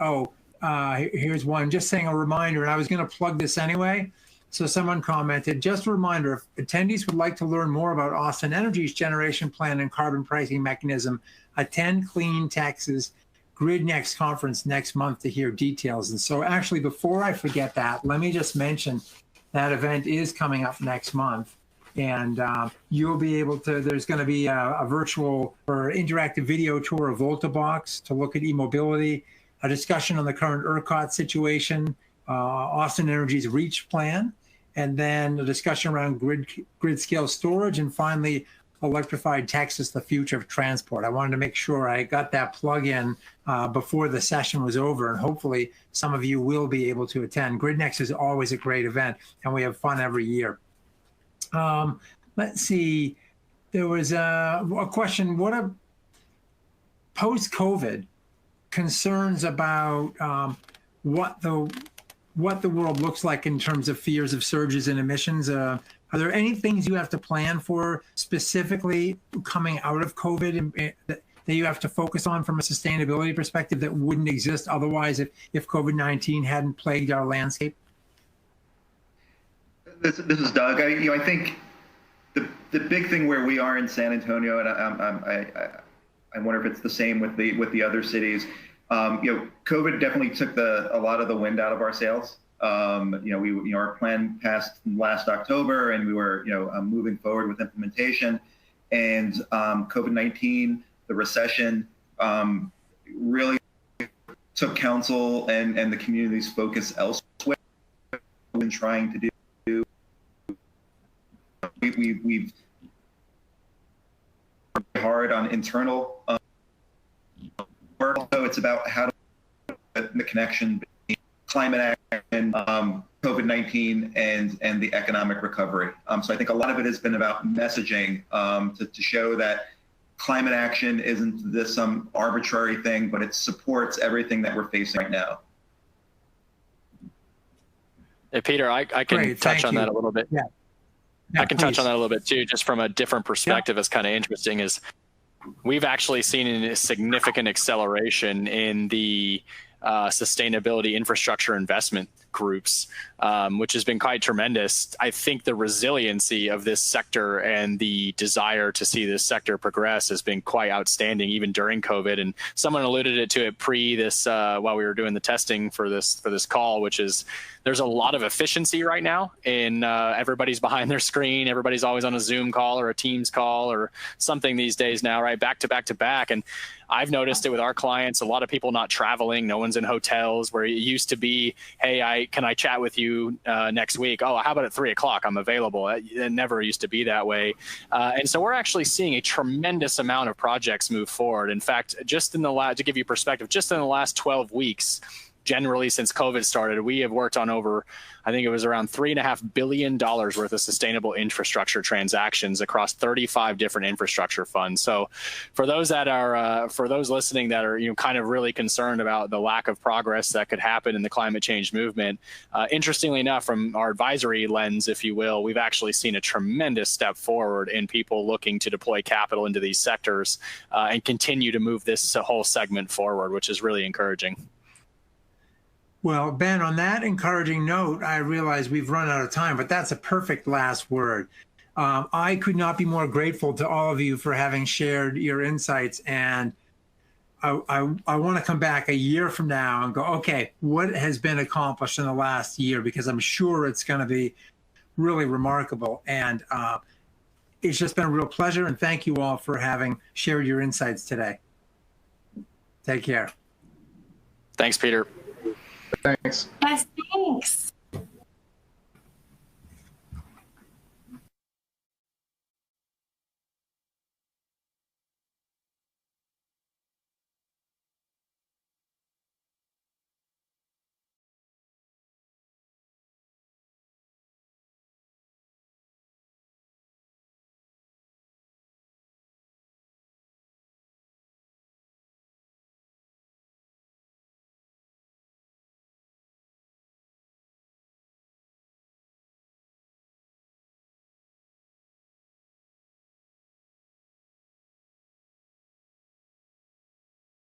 here's one, just saying a reminder, and I was going to plug this anyway. So someone commented, just a reminder, if attendees would like to learn more about Austin Energy's generation plan and carbon pricing mechanism, attend CleanTX's GridNext conference next month to hear details. And so actually, before I forget that, let me just mention that event is coming up next month. And you'll be able to, there's going to be a virtual or interactive video tour of VoltaBox to look at e-mobility, a discussion on the current ERCOT situation, Austin Energy's REACH plan, and then a discussion around grid scale storage, and finally, Electrified Texas, the future of transport. I wanted to make sure I got that plug in before the session was over, and hopefully some of you will be able to attend. GridNext is always a great event, and we have fun every year. Let's see, there was a question, what are post-COVID concerns about what the world looks like in terms of fears of surges in emissions? Are there any things you have to plan for specifically coming out of COVID that you have to focus on from a sustainability perspective that wouldn't exist otherwise if COVID-19 hadn't plagued our landscape? This is Doug. I think the big thing where we are in San Antonio, and I wonder if it's the same with the other cities. COVID definitely took a lot of the wind out of our sails. Our plan passed last October, and we were moving forward with implementation. And COVID-19, the recession, really took council and the community's focus elsewhere. We've been trying to do. We've worked hard on internal work. So it's about how to the connection between climate action, COVID-19, and the economic recovery. So I think a lot of it has been about messaging to show that climate action isn't this some arbitrary thing, but it supports everything that we're facing right now. Hey, Peter, I can touch on that a little bit. Yeah. I can touch on that a little bit too, just from a different perspective. It's kind of interesting is we've actually seen a significant acceleration in the sustainability infrastructure investment groups, which has been quite tremendous. I think the resiliency of this sector and the desire to see this sector progress has been quite outstanding, even during COVID. And someone alluded to it pre this while we were doing the testing for this call, which is there's a lot of efficiency right now in everybody's behind their screen. Everybody's always on a Zoom call or a Teams call or something these days now, right? Back to back to back. And I've noticed it with our clients, a lot of people not traveling, no one's in hotels, where it used to be, hey, can I chat with you next week? Oh, how about at 3 o'clock? I'm available. It never used to be that way. And so we're actually seeing a tremendous amount of projects move forward. In fact, just in the to give you perspective, just in the last 12 weeks, generally since COVID started, we have worked on over, I think it was around $3.5 billion worth of sustainable infrastructure transactions across 35 different infrastructure funds. So for those that are, for those listening that are, kind of really concerned about the lack of progress that could happen in the climate change movement, interestingly enough, from our advisory lens, if you will, we've actually seen a tremendous step forward in people looking to deploy capital into these sectors and continue to move this whole segment forward, which is really encouraging. Well, Ben, on that encouraging note, I realize we've run out of time, but that's a perfect last word. I could not be more grateful to all of you for having shared your insights. And I want to come back a year from now and go, okay, what has been accomplished in the last year? Because I'm sure it's going to be really remarkable. And it's just been a real pleasure. And thank you all for having shared your insights today. Take care. Thanks, Peter. Thanks. Yes, thanks.